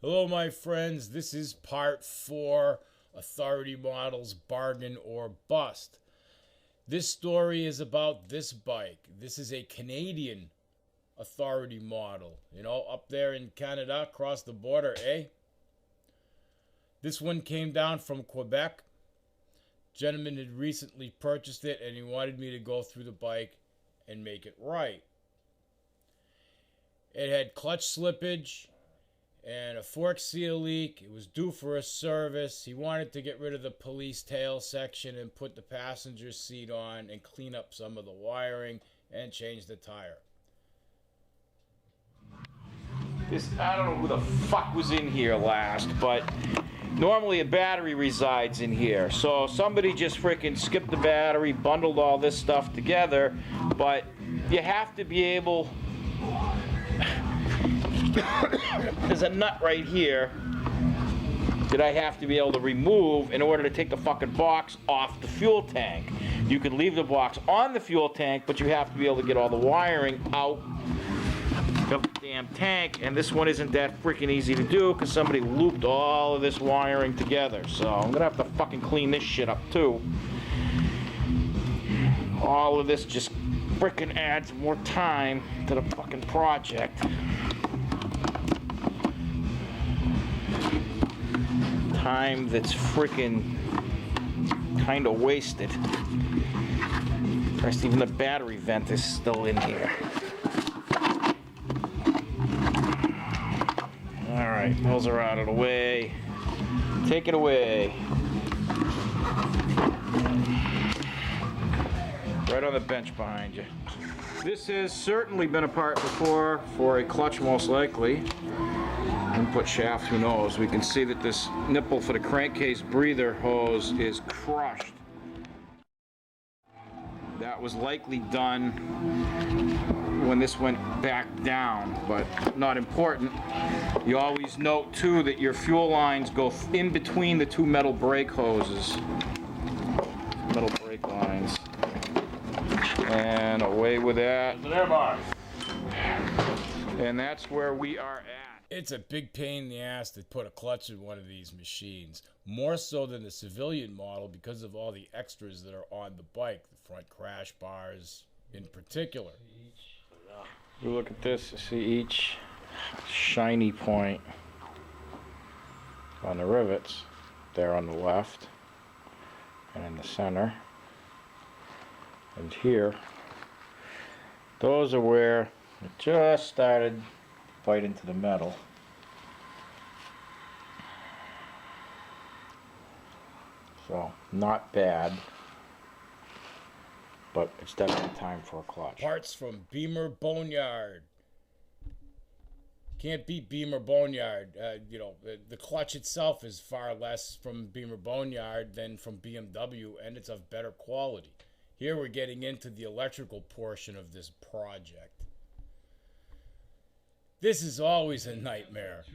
Hello, my friends. This is part 4, Authority Models Bargain or Bust. This story is about this bike. This is a Canadian Authority model. You know, up there in Canada, across the border, eh? This one came down from Quebec. Gentleman had recently purchased it and he wanted me to go through the bike and make it right. It had clutch slippage and a fork seal leak. It was due for a service. He wanted to get rid of the police tail section and put the passenger seat on and clean up some of the wiring and change the tire. I don't know who the fuck was in here last, but normally a battery resides in here. So somebody just freaking skipped the battery, bundled all this stuff together, but you have to be able... There's a nut right here that I have to be able to remove in order to take the fucking box off the fuel tank. You can leave the box on the fuel tank, but you have to be able to get all the wiring out of the damn tank, and this one isn't that freaking easy to do because somebody looped all of this wiring together. So I'm gonna have to fucking clean this shit up too. All of this just freaking adds more time to the fucking project. Time that's freaking kind of wasted. Rest, even the battery vent is still in here. Alright, those are out of the way. Take it away. Right on the bench behind you. This has certainly been a part before for a clutch, most likely. Input shaft, who knows. We can see that this nipple for the crankcase breather hose is crushed. That was likely done when this went back down, but not important. You always note too that your fuel lines go in between the two metal brake hoses. Metal brake lines. And away with that. And that's where we are at. It's a big pain in the ass to put a clutch in one of these machines. More so than the civilian model because of all the extras that are on the bike. The front crash bars in particular. You look at this, you see each shiny point on the rivets. There on the left and in the center. And here, those are where it just started bite into the metal. So, not bad, but it's definitely time for a clutch. Parts from Beamer Boneyard. Can't beat Beamer Boneyard. The clutch itself is far less from Beamer Boneyard than from BMW, and it's of better quality. Here we're getting into the electrical portion of this project. This is always a nightmare.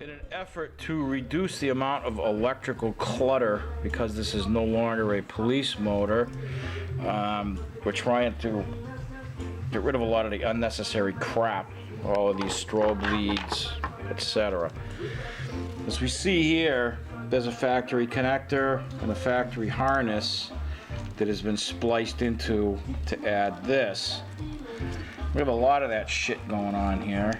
In an effort to reduce the amount of electrical clutter, because this is no longer a police motor, we're trying to get rid of a lot of the unnecessary crap, all of these strobe leads, etc. As we see here, there's a factory connector and a factory harness that has been spliced into to add this. We have a lot of that shit going on here.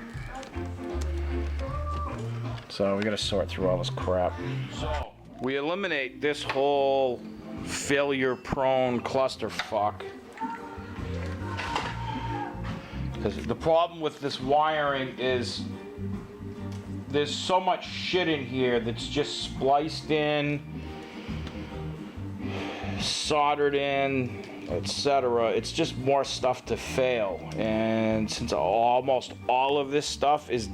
So we gotta sort through all this crap. So we eliminate this whole failure-prone clusterfuck. Because the problem with this wiring is there's so much shit in here that's just spliced in, soldered in, etc. It's just more stuff to fail, and since almost all of this stuff is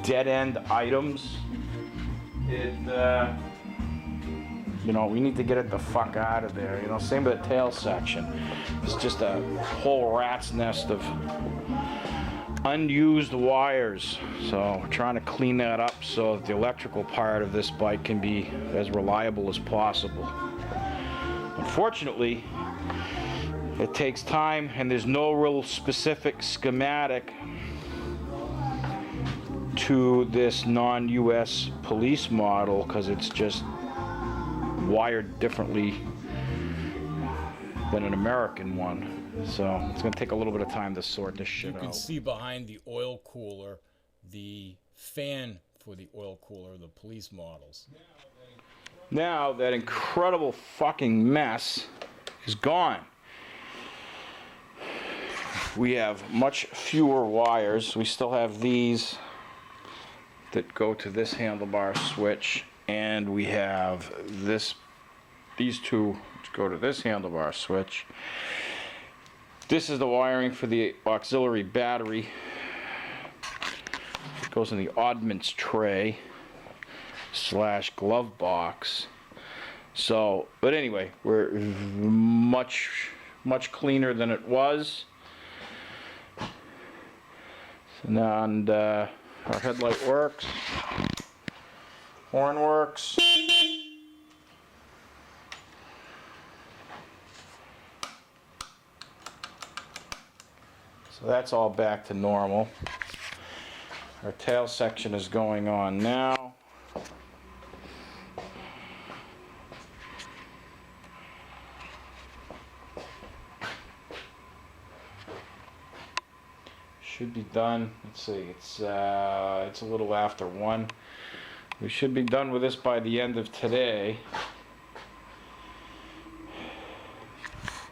dead-end items, we need to get it the fuck out of there. Same with the tail section. It's just a whole rat's nest of unused wires. So we're trying to clean that up so that the electrical part of this bike can be as reliable as possible. Unfortunately, it takes time, and there's no real specific schematic to this non-US police model because it's just wired differently than an American one. So it's going to take a little bit of time to sort this shit out. You can see behind the oil cooler the fan for the oil cooler, the police models. Now that incredible fucking mess is gone. We have much fewer wires. We still have these that go to this handlebar switch, and we have these two which go to this handlebar switch. This is the wiring for the auxiliary battery. It goes in the oddments tray / glove box. So, but anyway, we're much cleaner than it was. And our headlight works, horn works. So that's all back to normal. Our tail section is going on now. Should be done. Let's see. It's a little after 1. We should be done with this by the end of today.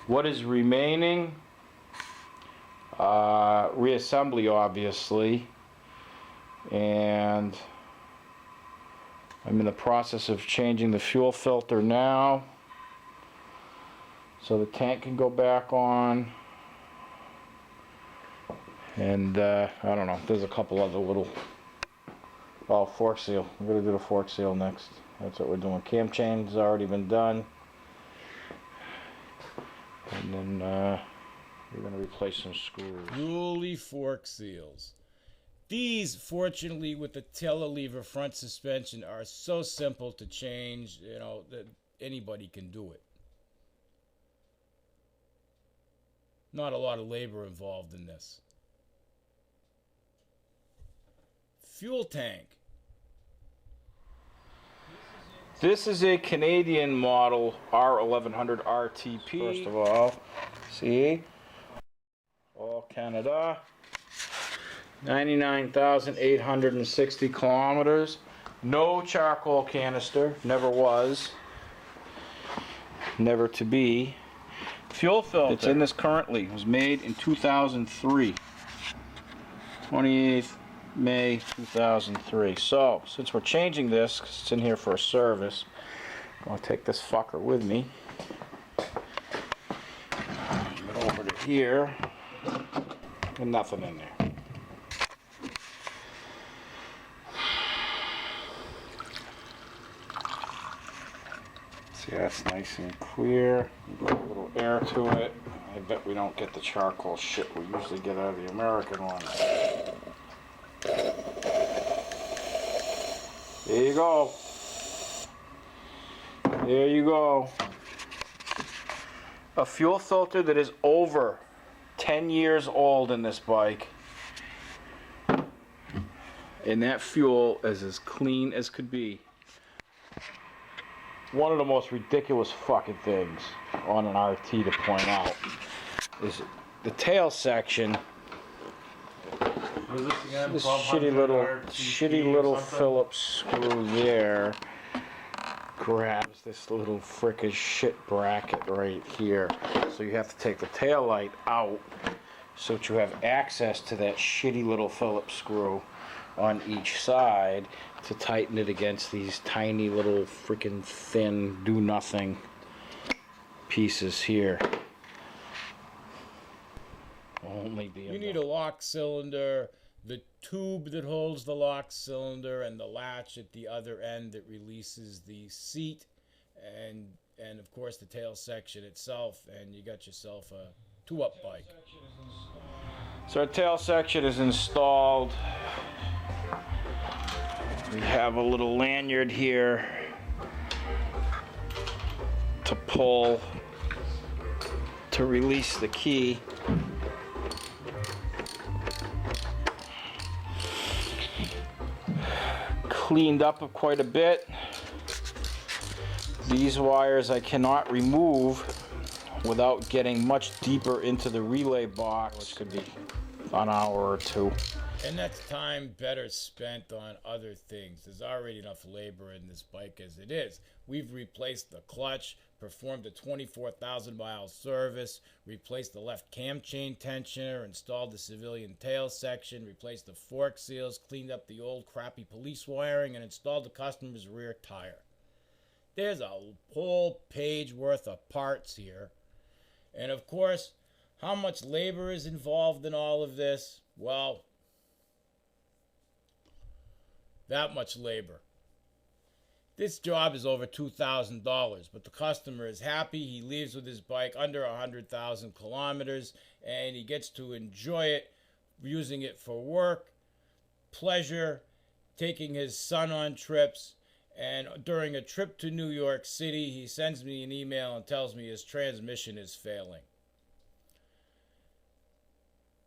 What is remaining? Reassembly, obviously, and I'm in the process of changing the fuel filter now, so the tank can go back on. And I don't know, there's a couple other little, fork seal. We're going to do the fork seal next. That's what we're doing. Cam chain's already been done. And then we're going to replace some screws. Dually fork seals. These, fortunately, with the telelever front suspension, are so simple to change, you know, that anybody can do it. Not a lot of labor involved in this. Fuel tank. This is a Canadian model R1100RT-P. First of all, see, all Canada, 99,860 kilometers. No charcoal canister, never was, never to be. Fuel filter. It's in this currently. It was made in 2003. 28th May 2003. So, since we're changing this, because it's in here for a service, I'm going to take this fucker with me. Move it over to here. And nothing in there. See, that's nice and clear. Got a little air to it. I bet we don't get the charcoal shit we usually get out of the American one. There you go. There you go. A fuel filter that is over 10 years old in this bike. And that fuel is as clean as could be. One of the most ridiculous fucking things on an RT to point out is the tail section. This shitty little Phillips screw there grabs this little frickin' shit bracket right here. So you have to take the tail light out so that you have access to that shitty little Phillips screw on each side to tighten it against these tiny little freaking thin do-nothing pieces here. Only you need a lock cylinder, the tube that holds the lock cylinder, and the latch at the other end that releases the seat, and of course the tail section itself, and you got yourself a two-up bike. So our tail section is installed. We have a little lanyard here to pull to release the key. cleaned up quite a bit. These wires I cannot remove without getting much deeper into the relay box, which could be an hour or two. And that's time better spent on other things. There's already enough labor in this bike as it is. We've replaced the clutch, performed a 24,000 mile service, replaced the left cam chain tensioner, installed the civilian tail section, replaced the fork seals, cleaned up the old crappy police wiring, and installed the customer's rear tire. There's a whole page worth of parts here. And of course, how much labor is involved in all of this? Well, that much labor. This job is over $2,000, but the customer is happy. He leaves with his bike under 100,000 kilometers, and he gets to enjoy it, using it for work, pleasure, taking his son on trips. And during a trip to New York City, he sends me an email and tells me his transmission is failing.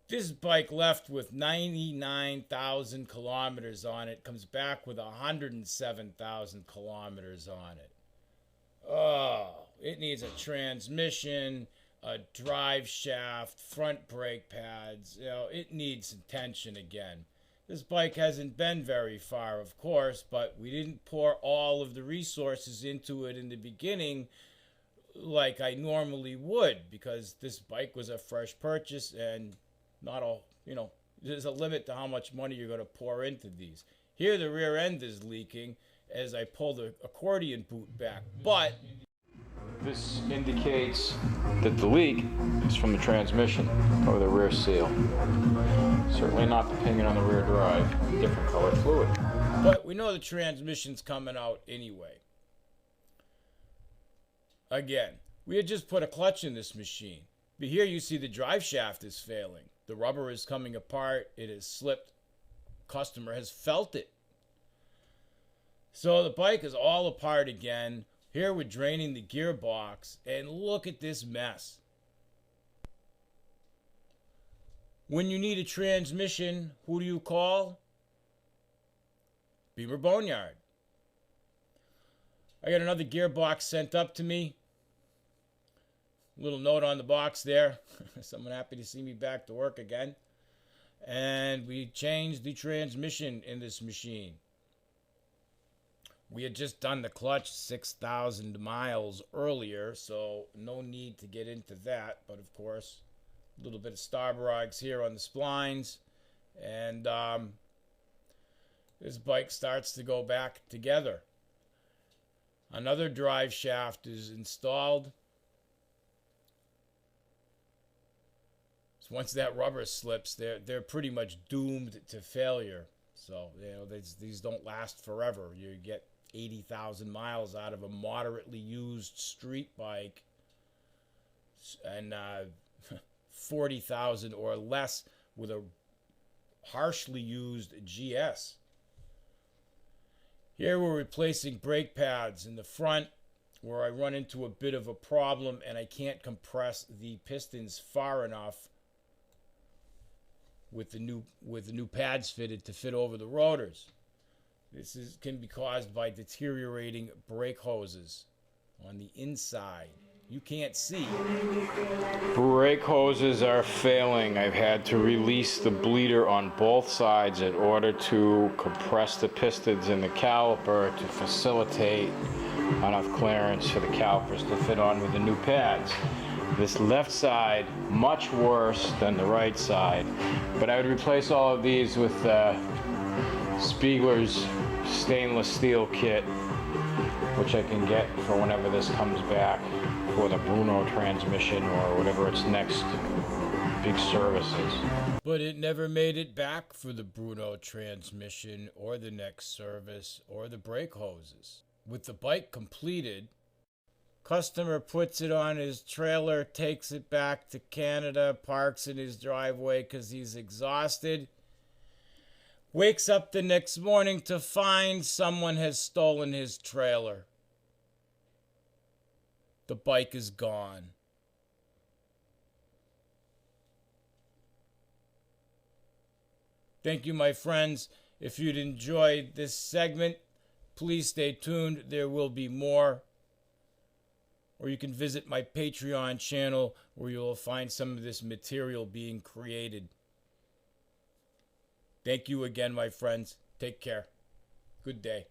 This bike left with 99,000 kilometers on it, comes back with 107,000 kilometers on it. Oh, it needs a transmission, a drive shaft, front brake pads. You know, it needs attention again. This bike hasn't been very far, of course, but we didn't pour all of the resources into it in the beginning like I normally would, because this bike was a fresh purchase and not all, there's a limit to how much money you're going to pour into these. Here the rear end is leaking as I pull the accordion boot back, but this indicates that the leak is from the transmission or the rear seal. Certainly not the pinion on the rear drive, different color fluid. But we know the transmission's coming out anyway. Again, we had just put a clutch in this machine, but here you see the drive shaft is failing. The rubber is coming apart. It has slipped. Customer has felt it. So the bike is all apart again. Here we're draining the gearbox, and look at this mess. When you need a transmission, who do you call? Beamer Boneyard. I got another gearbox sent up to me. Little note on the box there. Someone happy to see me back to work again. And we changed the transmission in this machine. We had just done the clutch 6,000 miles earlier, so no need to get into that. But of course, a little bit of Starbucks here on the splines. And this bike starts to go back together. Another drive shaft is installed. So once that rubber slips, they're pretty much doomed to failure. So these don't last forever. You get 80,000 miles out of a moderately used street bike, and 40,000 or less with a harshly used GS. Here we're replacing brake pads in the front, where I run into a bit of a problem and I can't compress the pistons far enough with the new pads fitted to fit over the rotors. This can be caused by deteriorating brake hoses on the inside. You can't see. Brake hoses are failing. I've had to release the bleeder on both sides in order to compress the pistons in the caliper to facilitate enough clearance for the calipers to fit on with the new pads. This left side, much worse than the right side, but I would replace all of these with Spiegler's stainless steel kit, which I can get for whenever this comes back for the Bruno transmission or whatever its next big service is. But it never made it back for the Bruno transmission or the next service or the brake hoses. With the bike completed, customer puts it on his trailer, takes it back to Canada, parks in his driveway because he's exhausted. Wakes up the next morning to find someone has stolen his trailer. The bike is gone. Thank you, my friends. If you'd enjoyed this segment, please stay tuned. There will be more. Or you can visit my Patreon channel where you'll find some of this material being created. Thank you again, my friends. Take care. Good day.